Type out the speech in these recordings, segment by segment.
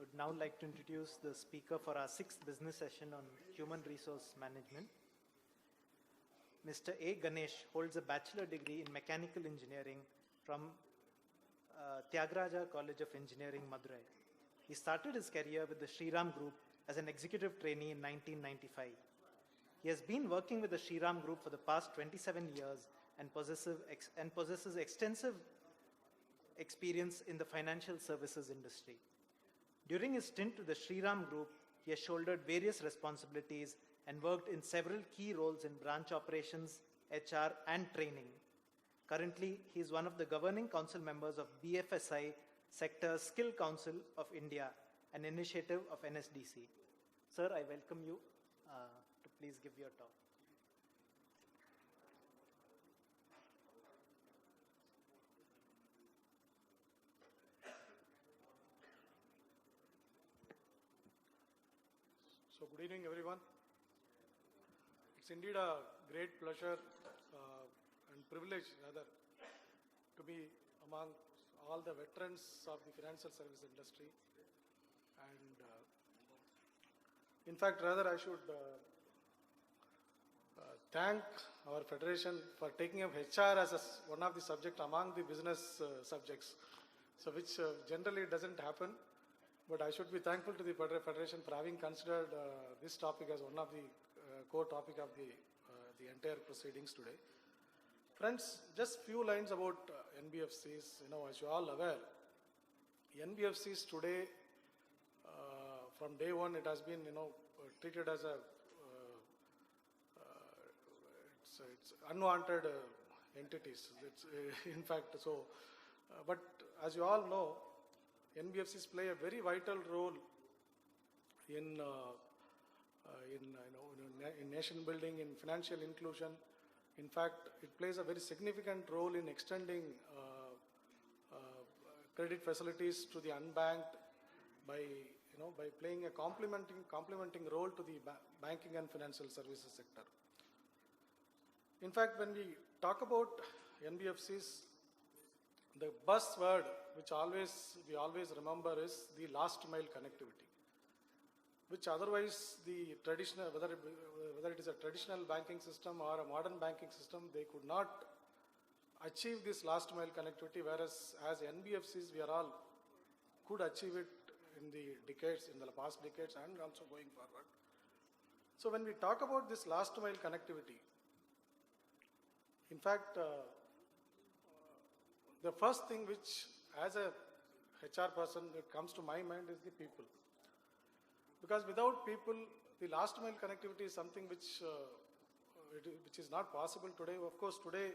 would now like to introduce the speaker for our 6th business session on human resource management. Mr. A. Ganesh holds a bachelor degree in mechanical engineering from Tyagaraja College of Engineering, Madurai. He started his career with the Shriram Group as an executive trainee in 1995. He has been working with the Shriram Group for the past 27 years and possesses extensive experience in the financial services industry. During his stint with the Shriram Group, he has shouldered various responsibilities and worked in several key roles in branch operations, HR, and training. Currently, he is one of the governing council members of BFSI Sector Skill Council of India, an initiative of NSDC. Sir, I welcome you to please give your talk. So good evening, everyone. It's indeed a great pleasure and privilege, rather, to be among all the veterans of the financial service industry. And in fact, rather, I should thank our federation for taking up HR as one of the subject among the business subjects, so which generally doesn't happen. But I should be thankful to the Federation for having considered this topic as one of the core topic of the entire proceedings today. Friends, just few lines about NBFCs. As you all aware, NBFCs today, from day one, it has been treated as a it's unwanted entities. It's in fact so. But as you all know, NBFCs play a very vital role in nation building, in financial inclusion. In fact, it plays a very significant role in extending credit facilities to the unbanked by playing a complementing role to the banking and financial services sector. In fact, when we talk about NBFCs, the buzzword which we always remember is the last mile connectivity, which otherwise the traditional, whether it is a traditional banking system or a modern banking system, they could not achieve this last mile connectivity, whereas as NBFCs we are all could achieve it in the past decades and also going forward. So when we talk about this last mile connectivity, in fact, the first thing which, as a HR person, that comes to my mind is the people. Because without people, the last mile connectivity is something which is not possible today. Of course, today,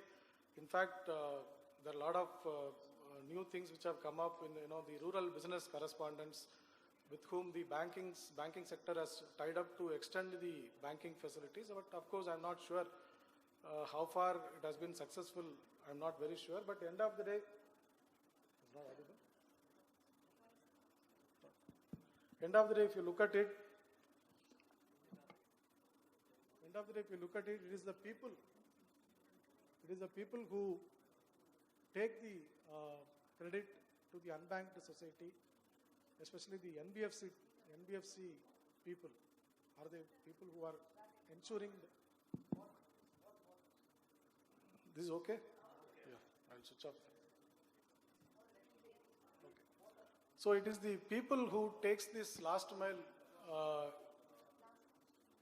in fact, there are a lot of new things which have come up in the rural business correspondents with whom the banking sector has tied up to extend the banking facilities. But of course, I'm not sure how far it has been successful. I'm not very sure, but at the end of the day, it's not audible. End of the day, if you look at it, it is the people. It is the people who take the credit to the unbanked society, especially the NBFC people, are the people who are ensuring this is okay? Yeah, I'll switch off. Okay. So it is the people who takes this last mile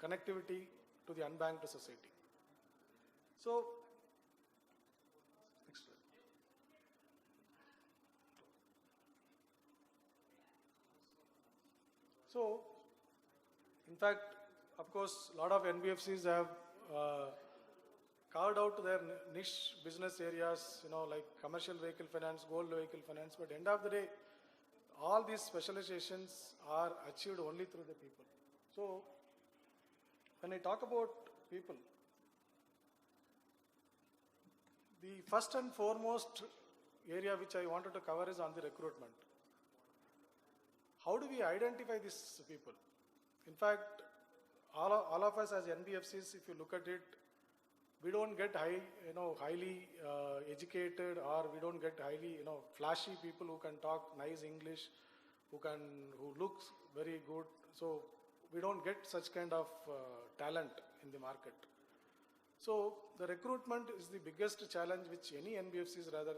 connectivity to the unbanked society. So, next slide. So, in fact, of course, a lot of NBFCs have carved out their niche business areas, like commercial vehicle finance, gold vehicle finance, but at the end of the day, all these specializations are achieved only through the people. So, when I talk about people, the first and foremost area which I wanted to cover is on the recruitment. How do we identify these people? In fact, all of us as NBFCs, if you look at it, we don't get highly educated, or we don't get highly, flashy people who can talk nice English, who looks very good. So we don't get such kind of talent in the market. So the recruitment is the biggest challenge which any NBFCs, rather,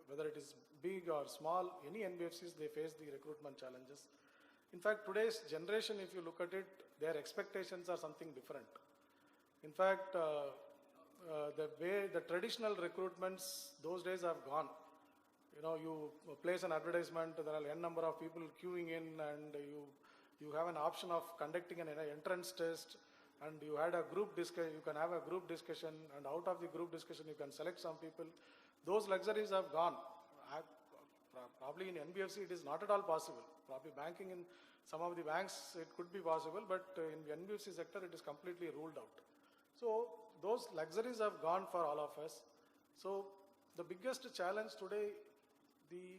whether it is big or small, any NBFCs, they face the recruitment challenges. In fact, today's generation, if you look at it, their expectations are something different. In fact, the way the traditional recruitments, those days have gone. You know, you place an advertisement, there are n number of people queuing in, and you have an option of conducting an entrance test, and you had a group discussion, you can have a group discussion, and out of the group discussion you can select some people. Those luxuries have gone. Probably in NBFC it is not at all possible. Probably banking in some of the banks it could be possible, but in the NBFC sector it is completely ruled out. So those luxuries have gone for all of us. So the biggest challenge today, the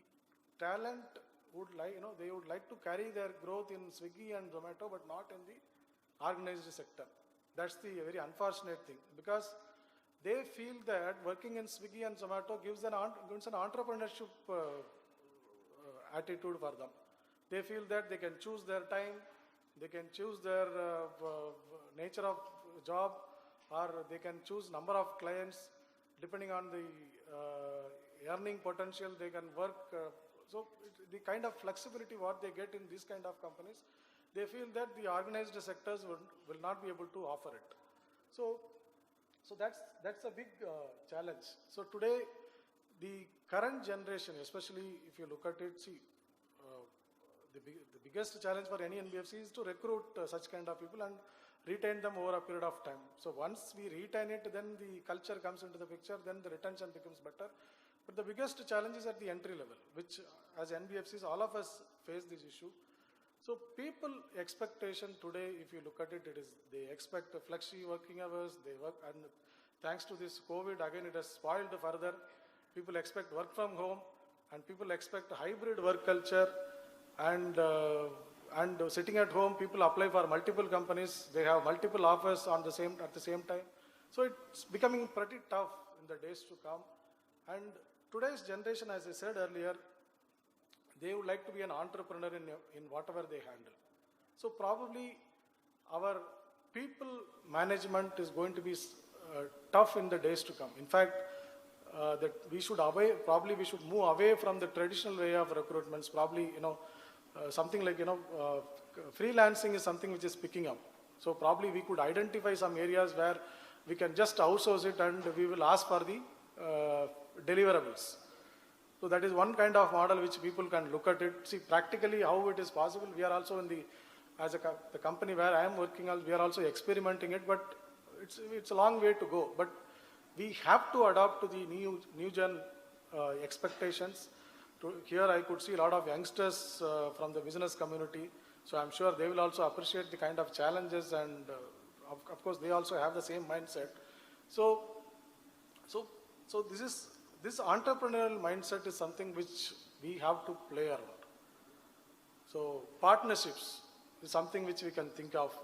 talent would like, they would like to carry their growth in Swiggy and Zomato, but not in the organized sector. That's the very unfortunate thing, because they feel that working in Swiggy and Zomato gives an entrepreneurship attitude for them. They feel that they can choose their time, they can choose their nature of job, or they can choose number of clients depending on the earning potential. They can work. So the kind of flexibility what they get in these kind of companies, they feel that the organized sectors will not be able to offer it. So that's a big challenge. So today, the current generation, especially if you look at it, see, the biggest challenge for any NBFC is to recruit such kind of people and retain them over a period of time. So once we retain it, then the culture comes into the picture, then the retention becomes better. But the biggest challenge is at the entry level, which as NBFCs, all of us face this issue. So people expectation today, if you look at it, they expect flexi working hours, they work, and thanks to this COVID, again it has spoiled further. People expect work from home, and people expect hybrid work culture, and sitting at home, people apply for multiple companies, they have multiple offers at the same time. So it's becoming pretty tough in the days to come. And today's generation, as I said earlier, they would like to be an entrepreneur in whatever they handle. So probably our people management is going to be tough in the days to come. In fact, that we should move away from the traditional way of recruitments. Probably, something like, freelancing is something which is picking up. So probably we could identify some areas where we can just outsource it and we will ask for the deliverables. So that is one kind of model which people can look at it, see practically how it is possible. We are also the company where I am working, we are also experimenting it, but it's a long way to go. But we have to adapt to the new gen expectations. Here I could see a lot of youngsters from the business community, so I'm sure they will also appreciate the kind of challenges, and of course they also have the same mindset. So this entrepreneurial mindset is something which we have to play around. So partnerships is something which we can think of.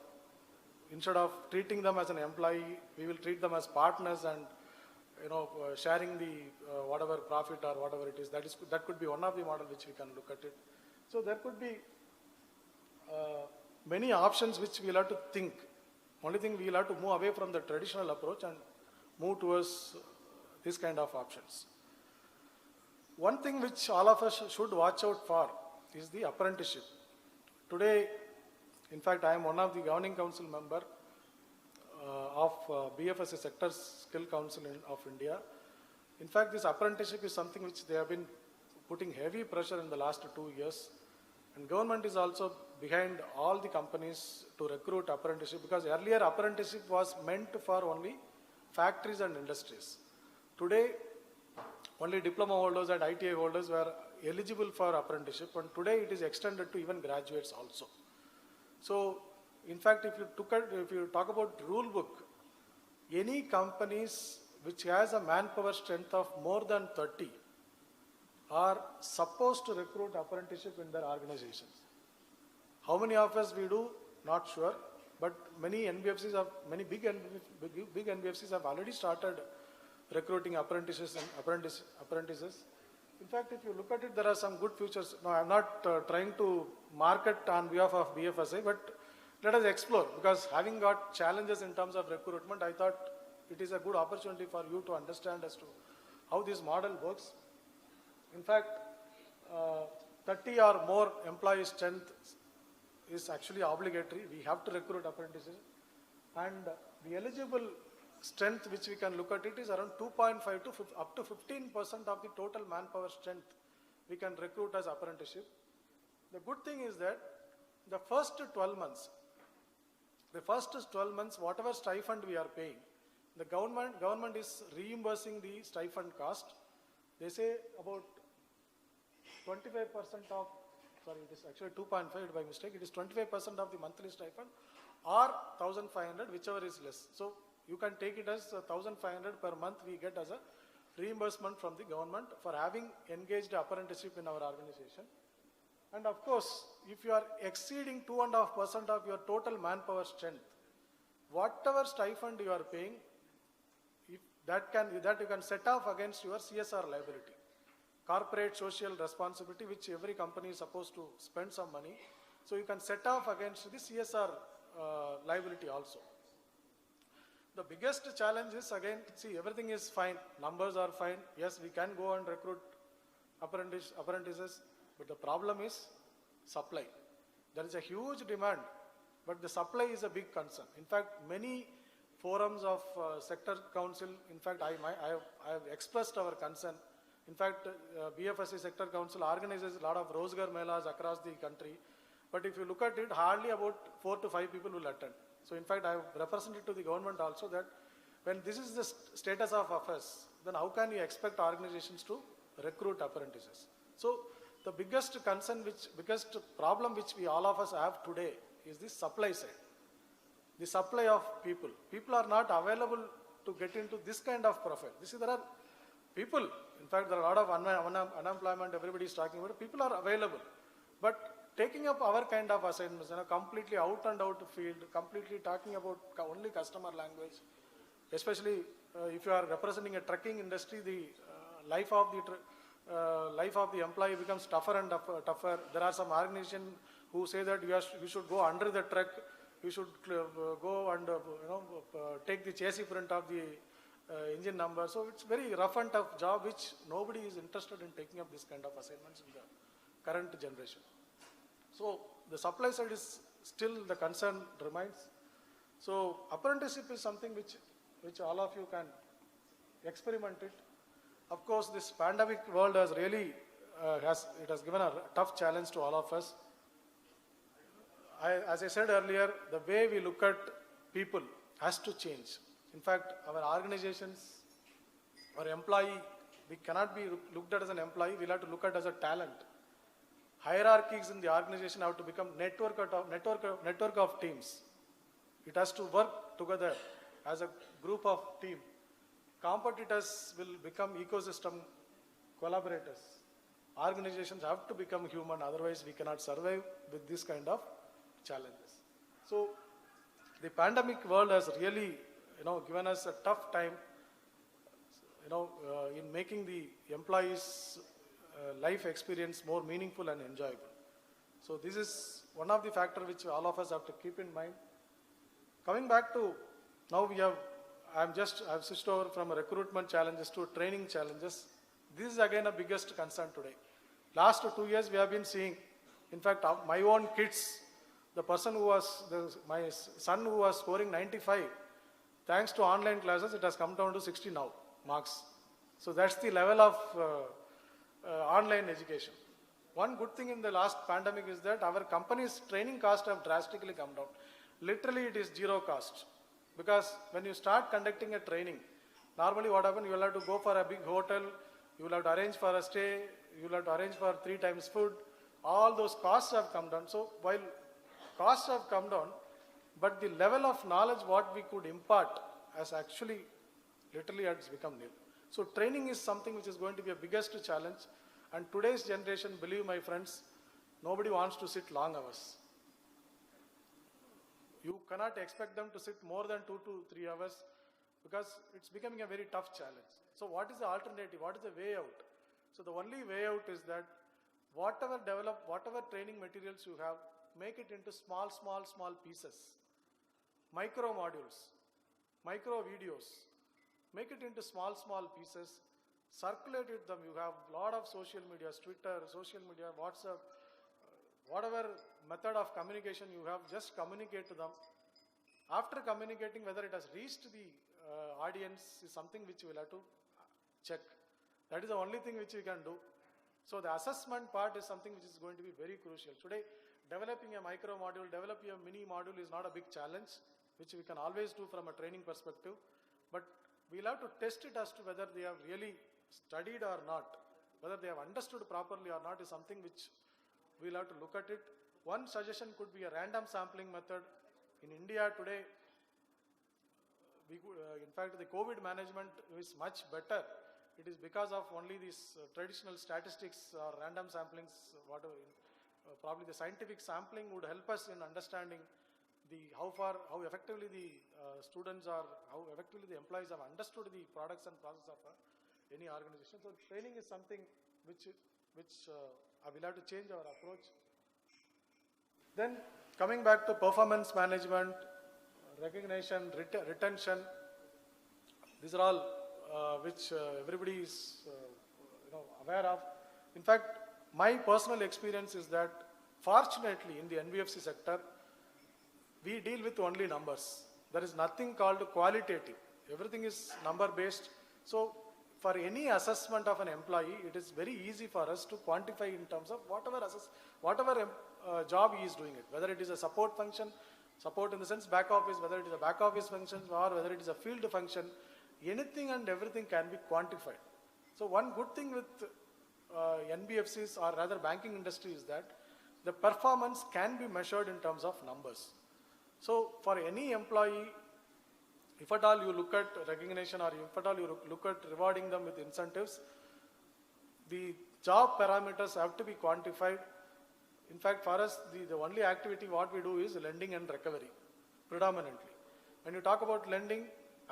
Instead of treating them as an employee, we will treat them as partners, and sharing the whatever profit or whatever it is. That could be one of the model which we can look at it. So there could be many options which we'll have to think. Only thing, we'll have to move away from the traditional approach and move towards this kind of options. One thing which all of us should watch out for is the apprenticeship. Today, in fact, I am one of the governing council member of BFSI Sector Skill Council of India. In fact, this apprenticeship is something which they have been putting heavy pressure in the last 2 years. And government is also behind all the companies to recruit apprenticeship, because earlier apprenticeship was meant for only factories and industries. Today, only diploma holders and ITI holders were eligible for apprenticeship, and today it is extended to even graduates also. So, in fact, if you talk about rule book, any companies which has a manpower strength of more than 30 are supposed to recruit apprenticeship in their organizations. How many of us we do, not sure, but many NBFCs big NBFCs have already started recruiting apprentices. In fact, if you look at it, there are some good futures. No, I'm not trying to market on behalf of BFSI, but let us explore, because having got challenges in terms of recruitment, I thought it is a good opportunity for you to understand as to how this model works. In fact, 30 or more employee strength is actually obligatory. We have to recruit apprentices, and the eligible strength which we can look at it is around 2.5 to up to 15% of the total manpower strength we can recruit as apprenticeship. The good thing is that the first 12 months, whatever stipend we are paying, the government is reimbursing the stipend cost. They say about 25% of, sorry, it is actually 2.5 by mistake, it is 25% of the monthly stipend or 1,500, whichever is less. So you can take it as 1,500 per month we get as a reimbursement from the government for having engaged apprenticeship in our organization. And of course, if you are exceeding 2.5% of your total manpower strength, whatever stipend you are paying, that you can set off against your CSR liability, corporate social responsibility, which every company is supposed to spend some money. So you can set off against the CSR liability also. The biggest challenge is, again, see, everything is fine, numbers are fine. Yes, we can go and recruit apprentices, but the problem is supply. There is a huge demand, but the supply is a big concern. In fact, many forums of sector council, in fact, I have expressed our concern. In fact, BFSI sector council organizes a lot of Rozgar Melas across the country. But if you look at it, hardly about 4 to 5 people will attend. So in fact, I have represented to the government also that when this is the status of affairs, then how can you expect organizations to recruit apprentices? So the biggest concern, biggest problem which we all of us have today is the supply side. The supply of people. People are not available to get into this kind of profile. There are people, in fact, there are a lot of unemployment, everybody is talking about it. People are available. But taking up our kind of assignments, completely out and out field, completely talking about only customer language, especially if you are representing a trucking industry, the life of the employee becomes tougher and tougher. There are some organizations who say that you should go under the truck, you should go and take the chassis print of the engine number. So it's very rough and tough job, which nobody is interested in taking up this kind of assignments in the current generation. So the supply side is still the concern remains. So apprenticeship is something which all of you can experiment it. Of course, this pandemic world has really it has given a tough challenge to all of us. As I said earlier, the way we look at people has to change. In fact, our organizations, our employee, we cannot be looked at as an employee, we'll have to look at as a talent. Hierarchies in the organization have to become network of teams. It has to work together as a group of team. Competitors will become ecosystem collaborators. Organizations have to become human, otherwise we cannot survive with this kind of challenges. So the pandemic world has really given us a tough time in making the employees' life experience more meaningful and enjoyable. So this is one of the factors which all of us have to keep in mind. Coming back to now, I've switched over from recruitment challenges to training challenges. This is again a biggest concern today. Last 2 years we have been seeing, in fact, my own kids, my son who was scoring 95, thanks to online classes, it has come down to 60 now, marks. So that's the level of online education. One good thing in the last pandemic is that our company's training costs have drastically come down. Literally it is zero cost. Because when you start conducting a training, normally what happens, you will have to go for a big hotel, you will have to arrange for a stay, you will have to arrange for 3 times food. All those costs have come down. So while costs have come down, but the level of knowledge what we could impart has actually literally has become nil. So training is something which is going to be a biggest challenge. And today's generation, believe my friends, nobody wants to sit long hours. You cannot expect them to sit more than 2 to 3 hours because it's becoming a very tough challenge. So what is the alternative? What is the way out? So the only way out is that whatever training materials you have, make it into small pieces, micro modules, micro videos, make it into small pieces, circulate it them. You have a lot of social media, Twitter, social media, WhatsApp, whatever method of communication you have, just communicate to them. After communicating, whether it has reached the audience is something which you will have to check. That is the only thing which you can do. So the assessment part is something which is going to be very crucial. Today, developing a micro module, developing a mini module is not a big challenge, which we can always do from a training perspective. But we'll have to test it as to whether they have really studied or not, whether they have understood properly or not is something which we'll have to look at it. One suggestion could be a random sampling method. In India today, in fact, the COVID management is much better. It is because of only these traditional statistics or random samplings, whatever. Probably the scientific sampling would help us in understanding how effectively the students or how effectively the employees have understood the products and process of any organization. So training is something which I will have to change our approach. Then coming back to performance management, recognition, retention, these are all which everybody is aware of. In fact, my personal experience is that fortunately in the NBFC sector, we deal with only numbers. There is nothing called qualitative. Everything is number based. So for any assessment of an employee, it is very easy for us to quantify in terms of whatever job he is doing it, whether it is a support function, support in the sense back office, whether it is a back office function or whether it is a field function, anything and everything can be quantified. So one good thing with NBFCs or rather banking industry is that the performance can be measured in terms of numbers. So for any employee, if at all you look at recognition or if at all you look at rewarding them with incentives, the job parameters have to be quantified. In fact, for us, the only activity what we do is lending and recovery, predominantly. When you talk about lending,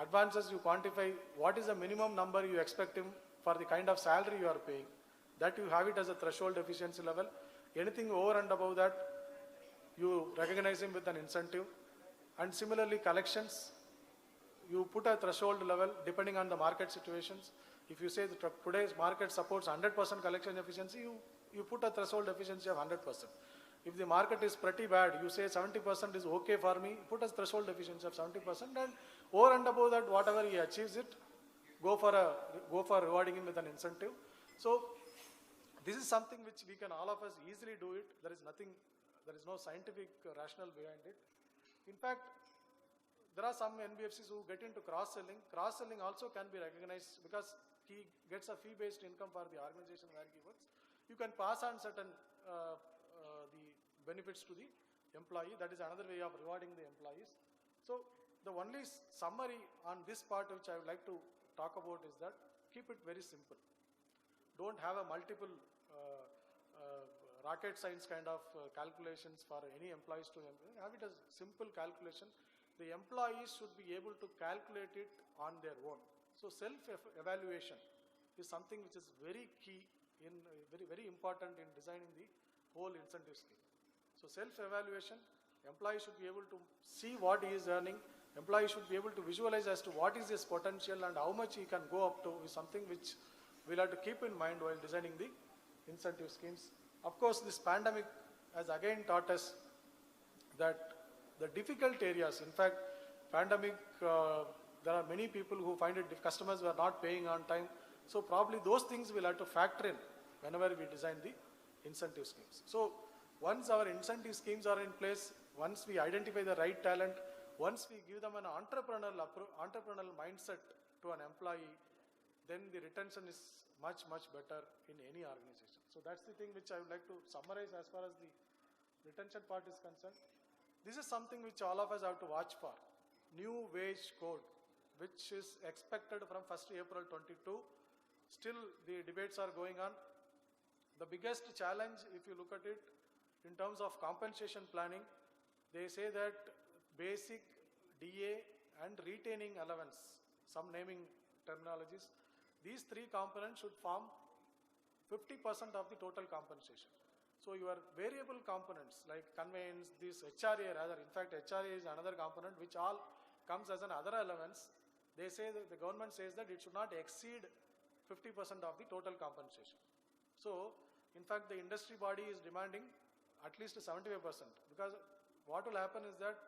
advances you quantify what is the minimum number you expect him for the kind of salary you are paying. That you have it as a threshold efficiency level. Anything over and above that, you recognize him with an incentive. And similarly, collections, you put a threshold level depending on the market situations. If you say that today's market supports 100% collection efficiency, you put a threshold efficiency of 100%. If the market is pretty bad, you say 70% is okay for me, put a threshold efficiency of 70%, and over and above that, whatever he achieves it, go for rewarding him with an incentive. So this is something which we can all of us easily do it. There is no scientific rationale behind it. In fact, there are some NBFCs who get into cross-selling. Cross-selling also can be recognized because he gets a fee-based income for the organization where he works. You can pass on certain the benefits to the employee. That is another way of rewarding the employees. So the only summary on this part which I would like to talk about is that keep it very simple. Don't have a multiple rocket science kind of calculations for any employees to employee. Have it as simple calculation. The employees should be able to calculate it on their own. So self-evaluation is something which is very key very important in designing the whole incentive scheme. So self-evaluation, employee should be able to see what he is earning, employee should be able to visualize as to what is his potential and how much he can go up to is something which we'll have to keep in mind while designing the incentive schemes. Of course, this pandemic has again taught us that the difficult areas, in fact, pandemic, there are many people who find it, if customers were not paying on time, so probably those things we'll have to factor in whenever we design the incentive schemes. So once our incentive schemes are in place, once we identify the right talent, once we give them an entrepreneurial mindset to an employee, then the retention is much better in any organization. So that's the thing which I would like to summarize as far as the retention part is concerned. This is something which all of us have to watch for. New wage code, which is expected from 1st April 22. Still the debates are going on. The biggest challenge, if you look at it, in terms of compensation planning, they say that basic, DA and retaining allowance, some naming terminologies, these three components should form 50% of the total compensation. So your variable components like conveyance, this HRA rather, in fact HRA is another component which all comes as an other allowance. They say that the government says that it should not exceed 50% of the total compensation. So in fact the industry body is demanding at least 75%, because what will happen is that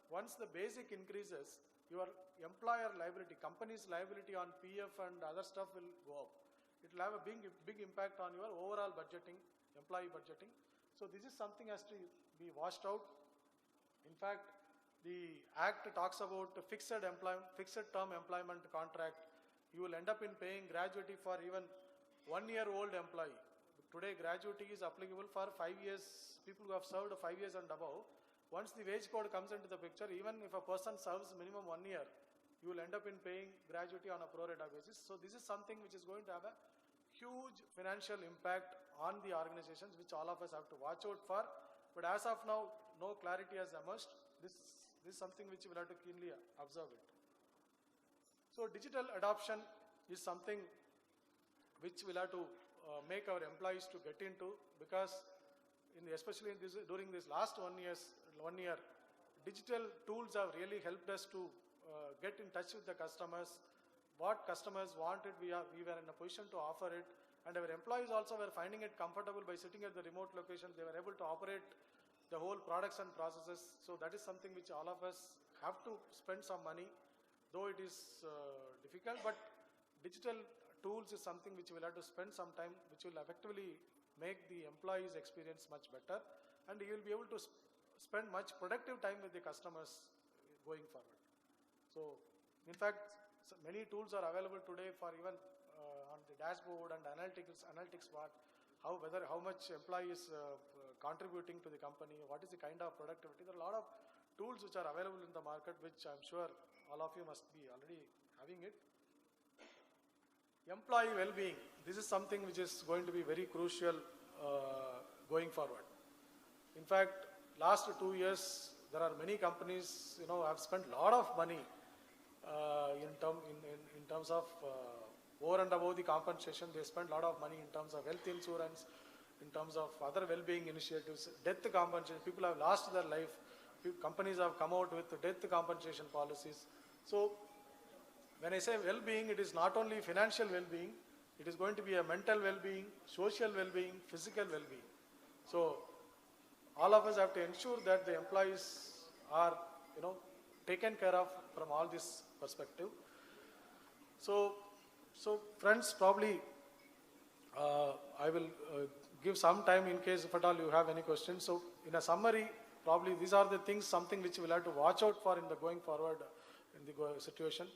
once the basic increases, your employer liability, company's liability on PF and other stuff will go up. It will have a big impact on your overall budgeting, employee budgeting. So this is something has to be washed out. In fact, the Act talks about a fixed term employment contract. You will end up in paying gratuity for even 1-year-old employee. Today, gratuity is applicable for 5 years, people who have served 5 years and above. Once the wage code comes into the picture, even if a person serves minimum 1 year, you will end up in paying gratuity on a pro rata basis. So this is something which is going to have a huge financial impact on the organizations, which all of us have to watch out for. But as of now, no clarity has emerged. This is something which we will have to keenly observe it. So digital adoption is something which we'll have to make our employees to get into, because especially during this last 1 year, digital tools have really helped us to get in touch with the customers. What customers wanted, we were in a position to offer it, and our employees also were finding it comfortable by sitting at the remote location. They were able to operate the whole products and processes. So that is something which all of us have to spend some money, though it is difficult, but digital tools is something which we'll have to spend some time, which will effectively make the employees' experience much better, and you will be able to spend much productive time with the customers going forward. So in fact, many tools are available today for even on the dashboard and analytics part, how much employee is contributing to the company, what is the kind of productivity. There are a lot of tools which are available in the market, which I'm sure all of you must be already having it. Employee well-being, this is something which is going to be very crucial going forward. In fact, last 2 years, there are many companies, have spent a lot of money in terms of over and above the compensation. They spend a lot of money in terms of health insurance, in terms of other well-being initiatives, death compensation. People have lost their life. Companies have come out with death compensation policies. So when I say well-being, it is not only financial well-being, it is going to be a mental well-being, social well-being, physical well-being. So all of us have to ensure that the employees are, taken care of from all this perspective. So friends, probably I will give some time in case if at all you have any questions. So in a summary, probably these are the things, something which we'll have to watch out for in the going forward in the situation.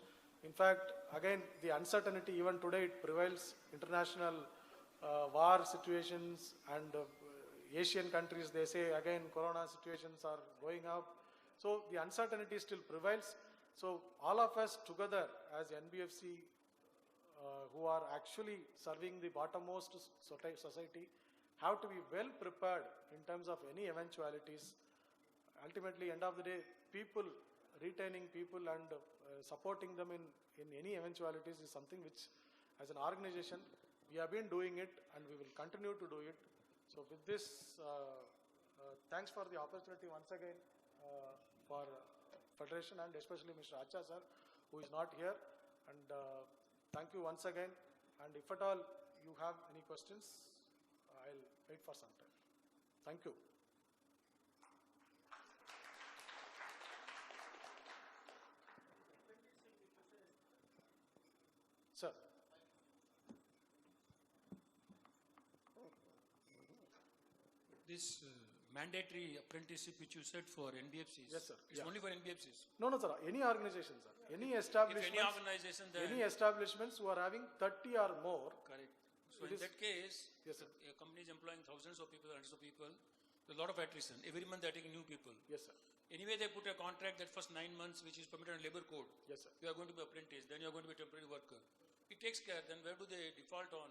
In fact, again, the uncertainty even today, it prevails. International war situations and Asian countries, they say again corona situations are going up. So the uncertainty still prevails. So all of us together as NBFC who are actually serving the bottommost society have to be well prepared in terms of any eventualities. Ultimately, end of the day, retaining people and supporting them in any eventualities is something which, as an organization, we have been doing it and we will continue to do it. So with this, thanks for the opportunity once again for Federation and especially Mr. Acha sir, who is not here. And thank you once again. And if at all you have any questions, I'll wait for some time. Thank you. Sir. This mandatory apprenticeship which you said for NBFCs. Yes, sir. It's only for NBFCs. No, sir. Any organization, sir. Any establishment. If any organization, then any establishments who are having 30 or more. Correct. So in that case, yes, sir. A company is employing thousands of people, hundreds of people. There's a lot of attrition. Every month they're taking new people. Yes, sir. Anyway, they put a contract that first 9 months, which is permitted on labor code. Yes, sir. You are going to be apprentice, then you are going to be temporary worker. It takes care. Then where do they default on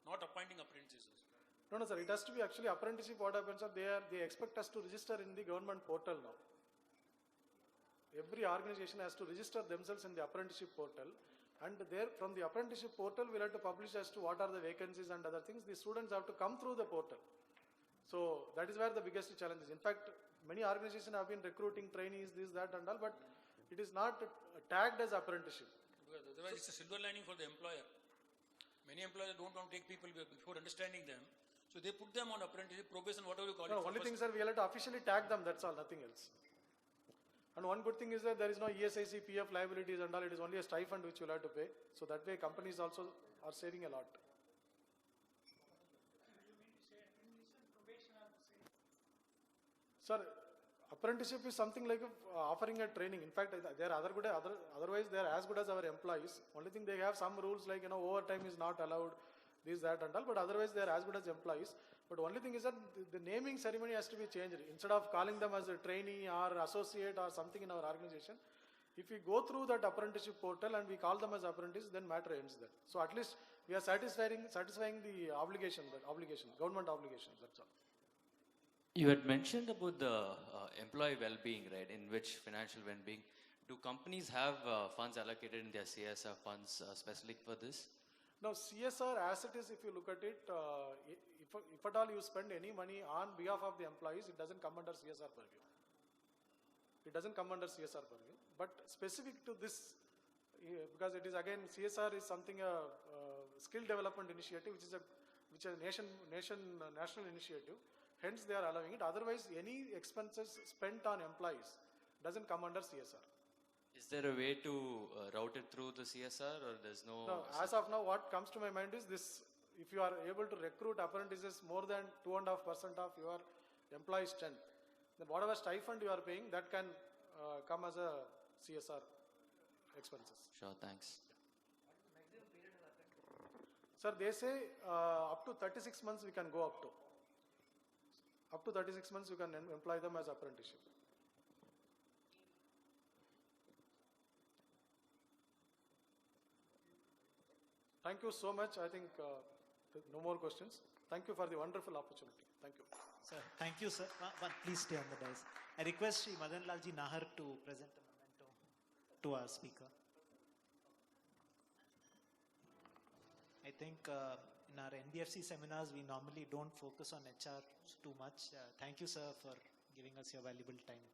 not appointing apprentices? No, sir. It has to be actually apprenticeship. What happens, sir? They expect us to register in the government portal now. Every organization has to register themselves in the apprenticeship portal. And there, from the apprenticeship portal, we'll have to publish as to what are the vacancies and other things. The students have to come through the portal. So that is where the biggest challenge is. In fact, many organizations have been recruiting trainees, this, that and all, but it is not tagged as apprenticeship. Because otherwise it's a silver lining for the employer. Many employers don't want to take people before understanding them. So they put them on apprenticeship, probation, whatever you call it. No, only thing, sir, we have to officially tag them, that's all, nothing else. And one good thing is that there is no ESIC, PF liabilities and all, it is only a stipend which you will have to pay. So that way companies also are saving a lot. Sir, apprenticeship is something like offering a training. In fact, they are otherwise they are as good as our employees. Only thing, they have some rules like, overtime is not allowed, this, that and all, but otherwise they are as good as employees. But only thing is that the naming ceremony has to be changed. Instead of calling them as a trainee or associate or something in our organization, if we go through that apprenticeship portal and we call them as apprentice, then matter ends there. So at least we are satisfying the obligation, government obligations, that's all. You had mentioned about the employee well-being, right, in which financial well-being. Do companies have funds allocated in their CSR funds specific for this? Now, CSR as it is, if you look at it, if at all you spend any money on behalf of the employees, it doesn't come under CSR purview. It doesn't come under CSR purview. But specific to this, because it is again, CSR is something skill development initiative, which is a national initiative. Hence, they are allowing it. Otherwise, any expenses spent on employees doesn't come under CSR. Is there a way to route it through the CSR, or there's no? No, as of now, what comes to my mind is this: if you are able to recruit apprentices more than 2.5% of your employee strength, then whatever stipend you are paying, that can come as a CSR expenses. Sure, thanks. Sir, they say up to 36 months we can go up to. Up to 36 months you can employ them as apprenticeship. Thank you so much. I think no more questions. Thank you for the wonderful opportunity. Thank you. Sir, thank you, sir. Please stay on the dais. I request Shri Madan Lalji Nahar to present a memento to our speaker. I think in our NBFC seminars, we normally don't focus on HR too much. Thank you, sir, for giving us your valuable time.